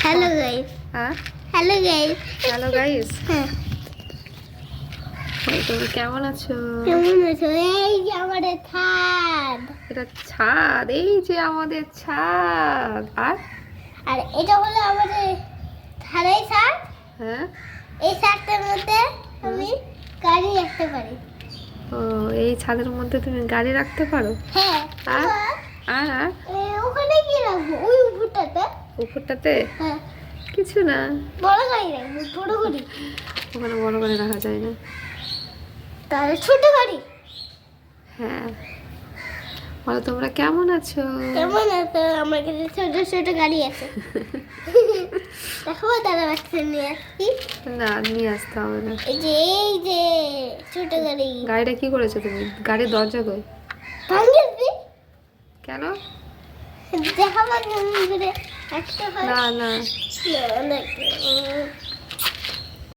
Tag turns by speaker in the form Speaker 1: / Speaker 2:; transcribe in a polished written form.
Speaker 1: Hello guys.
Speaker 2: হ্যাঁ
Speaker 1: hello guys.
Speaker 2: Hello guys,
Speaker 1: হ্যাঁ,
Speaker 2: তুমি কেমন আছো?
Speaker 1: কেমন আছো? এই যে আমাদের ছাদ,
Speaker 2: এটা ছাদ, এই যে আমাদের ছাদ। আর
Speaker 1: আর এটা হলো আমাদের ধারাই ছাদ।
Speaker 2: হ্যাঁ,
Speaker 1: এই ছাদটার মধ্যে আমি গাড়ি রাখতে পারি।
Speaker 2: ও এই ছাদের মধ্যে তুমি গাড়ি রাখতে পারো?
Speaker 1: হ্যাঁ।
Speaker 2: আর আর আর
Speaker 1: ওখানে কি রাখবো? ওই উপরটাতে।
Speaker 2: উপরটাতে
Speaker 1: হ্যাঁ,
Speaker 2: কিছু না,
Speaker 1: বড় গাড়ি রাখবো, বড় গাড়ি।
Speaker 2: ওখানে বড় করে রাখা যায় না।
Speaker 1: তাহলে ছোট গাড়ি।
Speaker 2: হ্যাঁ, বলো তোমরা কেমন আছো?
Speaker 1: কেমন আছে? আমার কাছে ছোট ছোট গাড়ি আছে। দেখো দাদা বাচ্চা নিয়ে আসছি।
Speaker 2: না, নিয়ে আসতে হবে না।
Speaker 1: এই যে ছোট গাড়ি
Speaker 2: গাড়িটা কি করেছো তুমি? গাড়ির দরজা কই?
Speaker 1: ভাঙিয়েছি।
Speaker 2: কেন?
Speaker 1: দেখাবার জন্য একটা হয়
Speaker 2: না না,
Speaker 1: না, দেখ,